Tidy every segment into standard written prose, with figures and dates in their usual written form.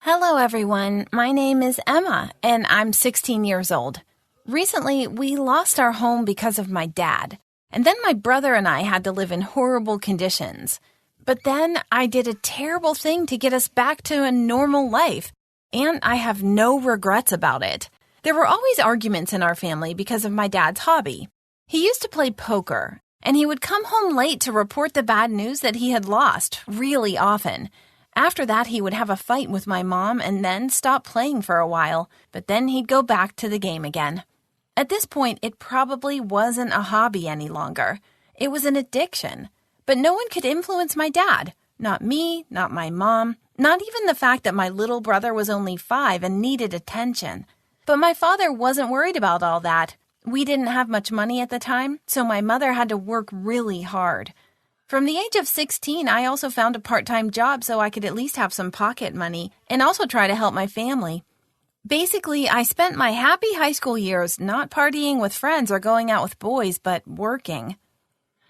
Hello, everyone. My name is Emma, and I'm 16 years old. Recently, we lost our home because of my dad, and then my brother and I had to live in horrible conditions. But then I did a terrible thing to get us back to a normal life, and I have no regrets about it. There were always arguments in our family because of my dad's hobby. He used to play poker, and he would come home late to report the bad news that he had lost really often. After that, he would have a fight with my mom and then stop playing for a while, but then he'd go back to the game again. At this point, it probably wasn't a hobby any longer. It was an addiction. But no one could influence my dad. Not me, not my mom, not even the fact that my little brother was only 5 and needed attention. But my father wasn't worried about all that. We didn't have much money at the time, so my mother had to work really hard. From the age of 16, I also found a part-time job so I could at least have some pocket money and also try to help my family. Basically, I spent my happy high school years not partying with friends or going out with boys, but working.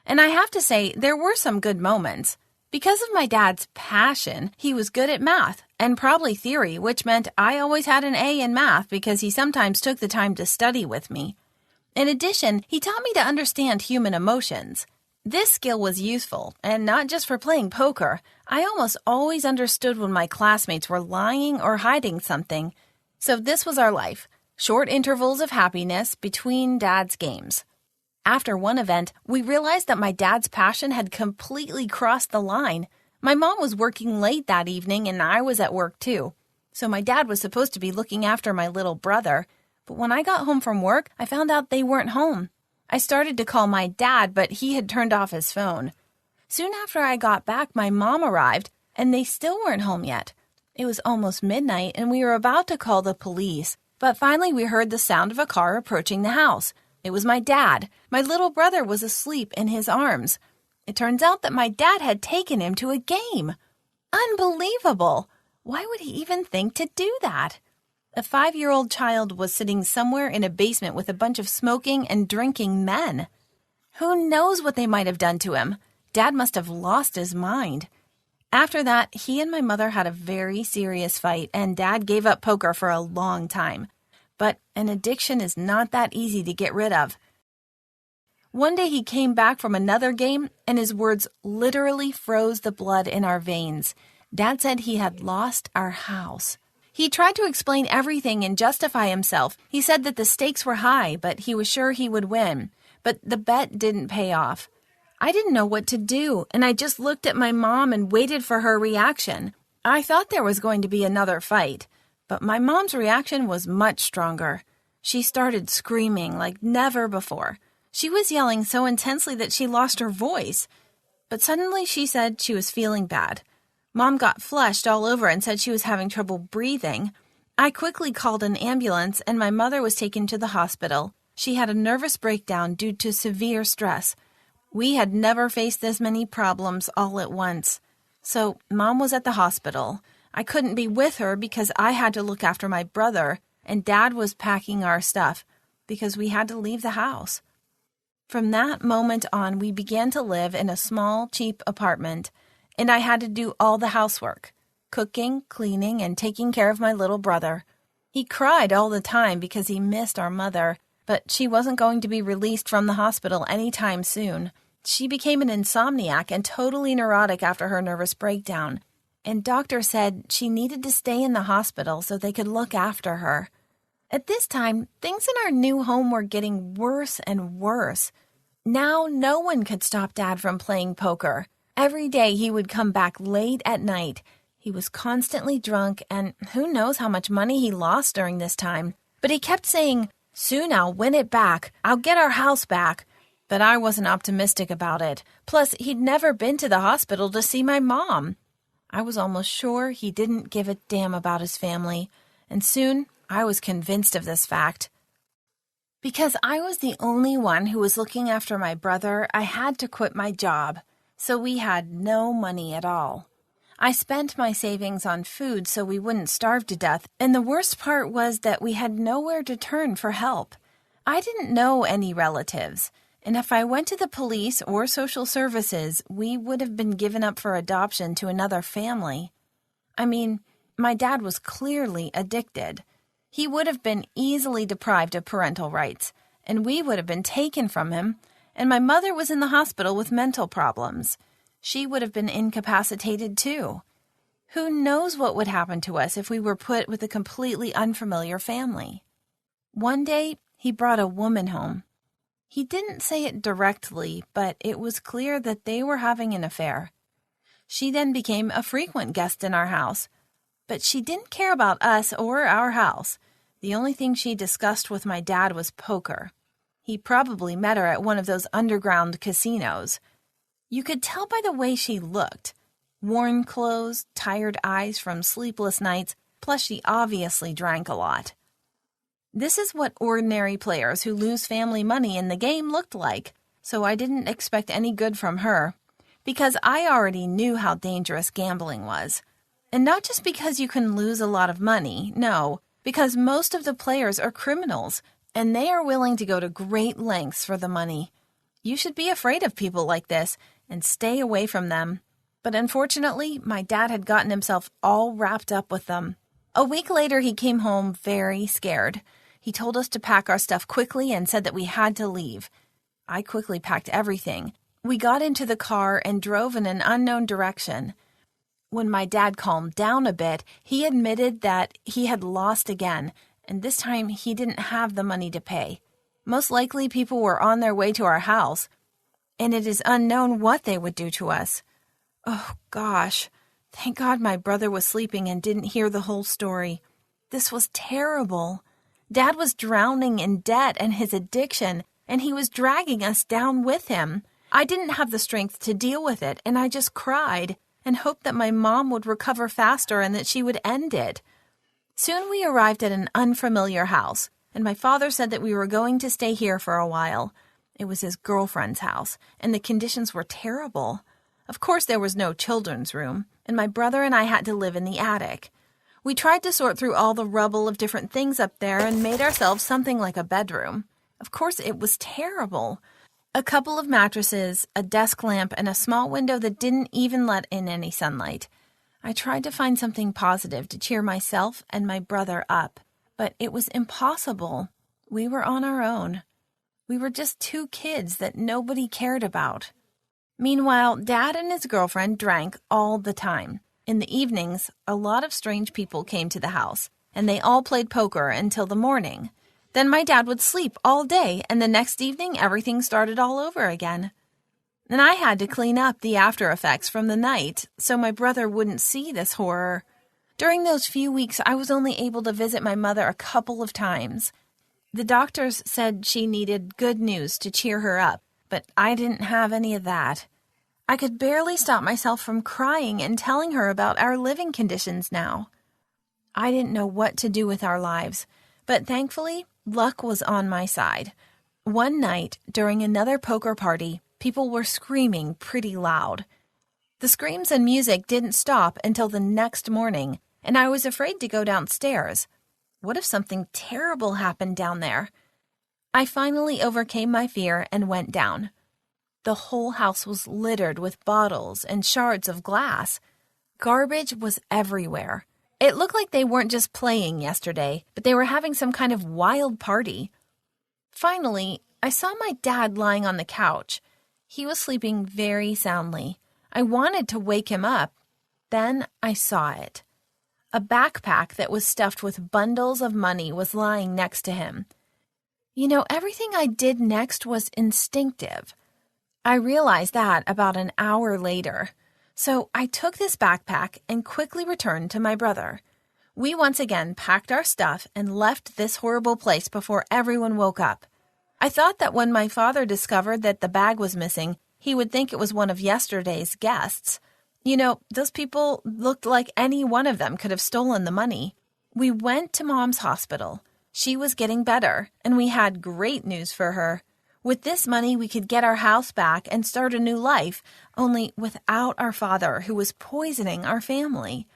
And I have to say, there were some good moments. Because of my dad's passion, he was good at math and probably theory, which meant I always had an A in math because he sometimes took the time to study with me. In addition, he taught me to understand human emotions. This skill was useful, and not just for playing poker. I almost always understood when my classmates were lying or hiding something. So this was our life, short intervals of happiness between Dad's games. After one event, we realized that my dad's passion had completely crossed the line. My mom was working late that evening, and I was at work too. So my dad was supposed to be looking after my little brother. But when I got home from work, I found out they weren't home. I started to call my dad, but he had turned off his phone. Soon after I got back, my mom arrived, and they still weren't home yet. It was almost midnight, and we were about to call the police. But finally, we heard the sound of a car approaching the house. It was my dad. My little brother was asleep in his arms. It turns out that my dad had taken him to a game. Unbelievable! Why would he even think to do that? A 5-year-old child was sitting somewhere in a basement with a bunch of smoking and drinking men. Who knows what they might have done to him? Dad must have lost his mind. After that, he and my mother had a very serious fight, and Dad gave up poker for a long time. But an addiction is not that easy to get rid of. One day he came back from another game, and his words literally froze the blood in our veins. Dad said he had lost our house. He tried to explain everything and justify himself. He said that the stakes were high, but he was sure he would win. But the bet didn't pay off. I didn't know what to do, and I just looked at my mom and waited for her reaction. I thought there was going to be another fight, but my mom's reaction was much stronger. She started screaming like never before. She was yelling so intensely that she lost her voice. But suddenly she said she was feeling bad. Mom got flushed all over and said she was having trouble breathing. I quickly called an ambulance, and my mother was taken to the hospital. She had a nervous breakdown due to severe stress. We had never faced this many problems all at once. So Mom was at the hospital. I couldn't be with her because I had to look after my brother, and Dad was packing our stuff because we had to leave the house. From that moment on, we began to live in a small, cheap apartment, and I had to do all the housework, cooking, cleaning, and taking care of my little brother. He cried all the time because he missed our mother, but she wasn't going to be released from the hospital anytime soon. She became an insomniac and totally neurotic after her nervous breakdown, and doctors said she needed to stay in the hospital so they could look after her. At this time, things in our new home were getting worse and worse. Now no one could stop Dad from playing poker. Every day he would come back late at night. He was constantly drunk, and who knows how much money he lost during this time. But he kept saying, "Soon I'll win it back. I'll get our house back." But I wasn't optimistic about it. Plus, he'd never been to the hospital to see my mom. I was almost sure he didn't give a damn about his family. And soon, I was convinced of this fact. Because I was the only one who was looking after my brother, I had to quit my job. So we had no money at all. I spent my savings on food so we wouldn't starve to death, and the worst part was that we had nowhere to turn for help. I didn't know any relatives, and if I went to the police or social services, we would have been given up for adoption to another family. I mean, My dad was clearly addicted. He would have been easily deprived of parental rights, and we would have been taken from him, and my mother was in the hospital with mental problems. She would have been incapacitated too. Who knows what would happen to us if we were put with a completely unfamiliar family? One day, he brought a woman home. He didn't say it directly, but it was clear that they were having an affair. She then became a frequent guest in our house, but she didn't care about us or our house. The only thing she discussed with my dad was poker. He probably met her at one of those underground casinos. You could tell by the way she looked. Worn clothes, tired eyes from sleepless nights, plus she obviously drank a lot. This is what ordinary players who lose family money in the game looked like, so I didn't expect any good from her, because I already knew how dangerous gambling was. And not just because you can lose a lot of money, no, because most of the players are criminals, and they are willing to go to great lengths for the money. You should be afraid of people like this and stay away from them. But unfortunately, my dad had gotten himself all wrapped up with them. A week later, he came home very scared. He told us to pack our stuff quickly and said that we had to leave. I quickly packed everything. We got into the car and drove in an unknown direction. When my dad calmed down a bit, he admitted that he had lost again, and this time he didn't have the money to pay. Most likely people were on their way to our house, and it is unknown what they would do to us. Oh, gosh. Thank God my brother was sleeping and didn't hear the whole story. This was terrible. Dad was drowning in debt and his addiction, and he was dragging us down with him. I didn't have the strength to deal with it, and I just cried and hoped that my mom would recover faster and that she would end it. Soon we arrived at an unfamiliar house, and my father said that we were going to stay here for a while. It was his girlfriend's house, and the conditions were terrible. Of course, there was no children's room, and my brother and I had to live in the attic. We tried to sort through all the rubble of different things up there and made ourselves something like a bedroom. Of course, it was terrible. A couple of mattresses, a desk lamp, and a small window that didn't even let in any sunlight. I tried to find something positive to cheer myself and my brother up, but it was impossible. We were on our own. We were just two kids that nobody cared about. Meanwhile, Dad and his girlfriend drank all the time. In the evenings, a lot of strange people came to the house, and they all played poker until the morning. Then my dad would sleep all day, and the next evening everything started all over again. And I had to clean up the after effects from the night so my brother wouldn't see this horror. During those few weeks, I was only able to visit my mother a couple of times. The doctors said she needed good news to cheer her up, but I didn't have any of that. I could barely stop myself from crying and telling her about our living conditions now. I didn't know what to do with our lives, but thankfully, luck was on my side. One night, during another poker party, people were screaming pretty loud. The screams and music didn't stop until the next morning, and I was afraid to go downstairs. What if something terrible happened down there? I finally overcame my fear and went down. The whole house was littered with bottles and shards of glass. Garbage was everywhere. It looked like they weren't just playing yesterday, but they were having some kind of wild party. Finally, I saw my dad lying on the couch. He was sleeping very soundly. I wanted to wake him up. Then I saw it. A backpack that was stuffed with bundles of money was lying next to him. You know, everything I did next was instinctive. I realized that about an hour later. So I took this backpack and quickly returned to my brother. We once again packed our stuff and left this horrible place before everyone woke up. I thought that when my father discovered that the bag was missing, he would think it was one of yesterday's guests. You know, those people looked like any one of them could have stolen the money. We went to Mom's hospital. She was getting better, and we had great news for her. With this money, we could get our house back and start a new life, only without our father, who was poisoning our family.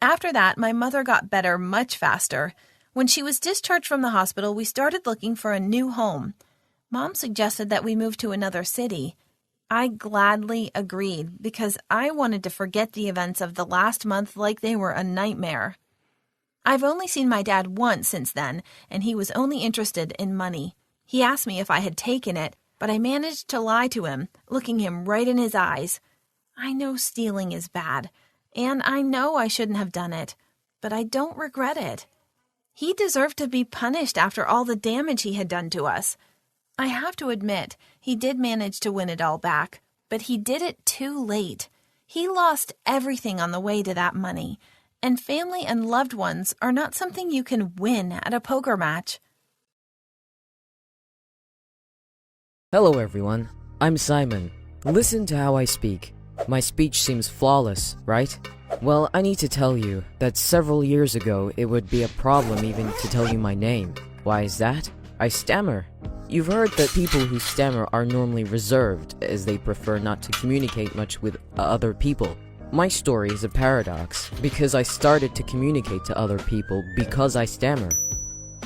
After that, my mother got better much faster. When she was discharged from the hospital, we started looking for a new home. Mom suggested that we move to another city. I gladly agreed because I wanted to forget the events of the last month like they were a nightmare. I've only seen my dad once since then, and he was only interested in money. He asked me if I had taken it, but I managed to lie to him, looking him right in his eyes. I know stealing is bad, and I know I shouldn't have done it, but I don't regret it. He deserved to be punished after all the damage he had done to us. I have to admit, he did manage to win it all back, but he did it too late. He lost everything on the way to that money, and family and loved ones are not something you can win at a poker match. Hello everyone, I'm Simon. Listen to how I speak. My speech seems flawless, right? Well, I need to tell you that several years ago it would be a problem even to tell you my name. Why is that? I stammer. You've heard that people who stammer are normally reserved, as they prefer not to communicate much with other people. My story is a paradox, because I started to communicate to other people because I stammer.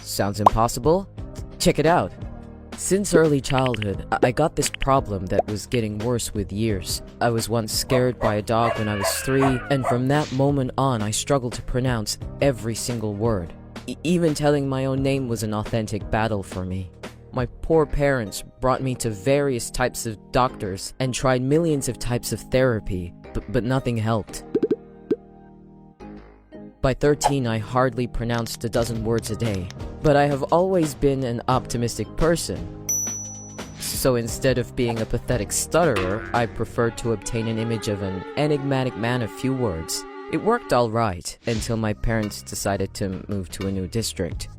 Sounds impossible? Check it out. Since early childhood, I got this problem that was getting worse with years. I was once scared by a dog when I was 3, and from that moment on I struggled to pronounce every single word. Even telling my own name was an authentic battle for me. My poor parents brought me to various types of doctors and tried millions of types of therapy, but nothing helped. By 13, I hardly pronounced a dozen words a day, but I have always been an optimistic person. So instead of being a pathetic stutterer, I preferred to obtain an image of an enigmatic man of few words. It worked all right until my parents decided to move to a new district.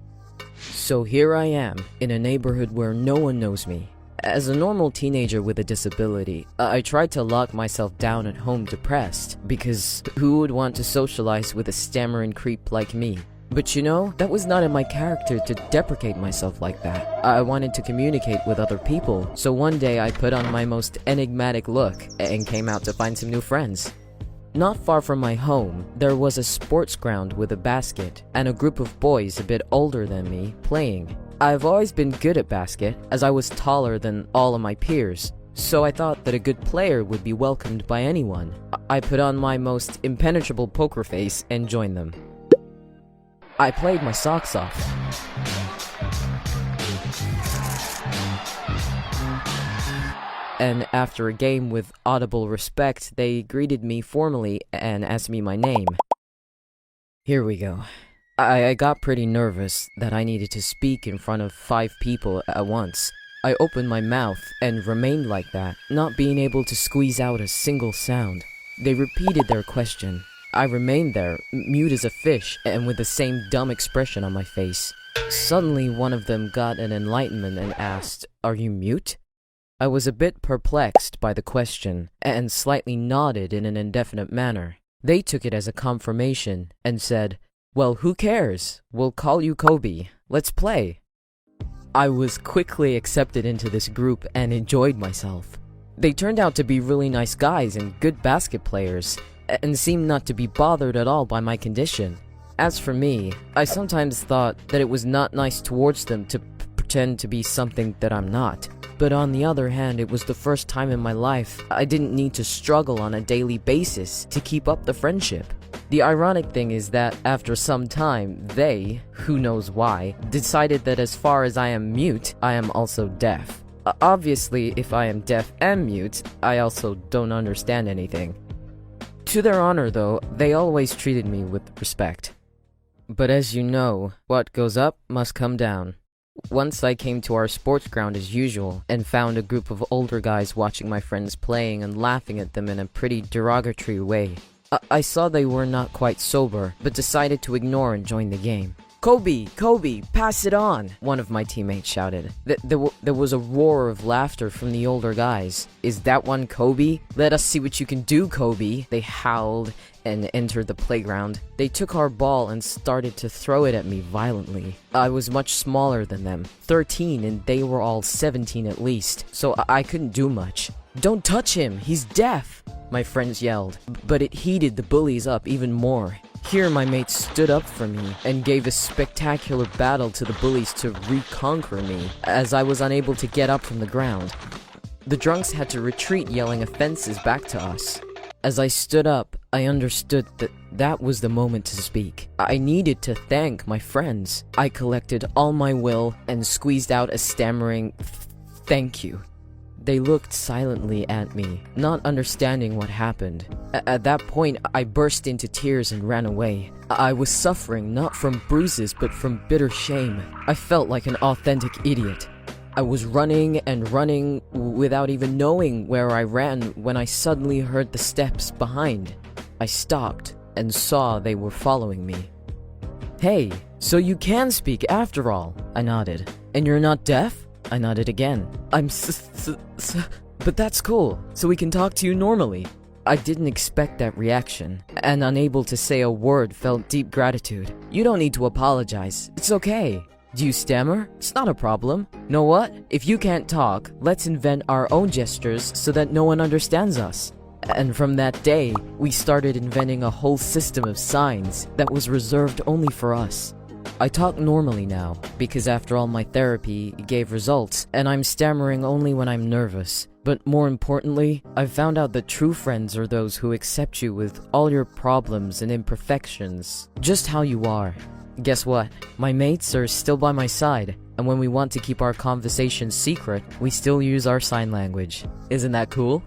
So here I am, in a neighborhood where no one knows me. As a normal teenager with a disability, I tried to lock myself down at home depressed, because who would want to socialize with a stammering creep like me? But you know, that was not in my character to deprecate myself like that. I wanted to communicate with other people, so one day I put on my most enigmatic look and came out to find some new friends. Not far from my home, there was a sports ground with a basket, and a group of boys a bit older than me playing. I've always been good at basket, as I was taller than all of my peers, so I thought that a good player would be welcomed by anyone. I put on my most impenetrable poker face and joined them. I played my socks off. And after a game with audible respect, they greeted me formally and asked me my name. Here we go. I got pretty nervous that I needed to speak in front of 5 people at once. I opened my mouth and remained like that, not being able to squeeze out a single sound. They repeated their question. I remained there, mute as a fish, and with the same dumb expression on my face. Suddenly, one of them got an enlightenment and asked, "Are you mute?" I was a bit perplexed by the question, and slightly nodded in an indefinite manner. They took it as a confirmation, and said, "Well, who cares? We'll call you Kobe. Let's play." I was quickly accepted into this group and enjoyed myself. They turned out to be really nice guys and good basket players, and seemed not to be bothered at all by my condition. As for me, I sometimes thought that it was not nice towards them to pretend to be something that I'm not. But on the other hand, it was the first time in my life I didn't need to struggle on a daily basis to keep up the friendship. The ironic thing is that after some time, they, who knows why, decided that as far as I am mute, I am also deaf. Obviously, if I am deaf and mute, I also don't understand anything. To their honor, though, they always treated me with respect. But as you know, what goes up must come down. Once I came to our sports ground as usual, and found a group of older guys watching my friends playing and laughing at them in a pretty derogatory way. I saw they were not quite sober, but decided to ignore and join the game. "Kobe, Kobe, pass it on," one of my teammates shouted. There was a roar of laughter from the older guys. "Is that one Kobe? Let us see what you can do, Kobe," they howled and entered the playground. They took our ball and started to throw it at me violently. I was much smaller than them, 13, and they were all 17 at least, so I couldn't do much. "Don't touch him, he's deaf," my friends yelled, but it heated the bullies up even more. Here my mates stood up for me and gave a spectacular battle to the bullies to reconquer me, as I was unable to get up from the ground. The drunks had to retreat, yelling offenses back to us. As I stood up, I understood that was the moment to speak. I needed to thank my friends. I collected all my will and squeezed out a stammering thank you. They looked silently at me, not understanding what happened. At that point, I burst into tears and ran away. I was suffering not from bruises but from bitter shame. I felt like an authentic idiot. I was running and running without even knowing where I ran when I suddenly heard the steps behind. I stopped and saw they were following me. "Hey, so you can speak after all," I nodded. "And you're not deaf?" I nodded again. But that's cool, so we can talk to you normally." I didn't expect that reaction, and unable to say a word, felt deep gratitude. "You don't need to apologize. It's okay. Do you stammer? It's not a problem. Know what? If you can't talk, let's invent our own gestures so that no one understands us." And from that day, we started inventing a whole system of signs that was reserved only for us. I talk normally now, because after all my therapy gave results, and I'm stammering only when I'm nervous. But more importantly, I've found out that true friends are those who accept you with all your problems and imperfections, just how you are. Guess what? My mates are still by my side, and when we want to keep our conversations secret, we still use our sign language. Isn't that cool?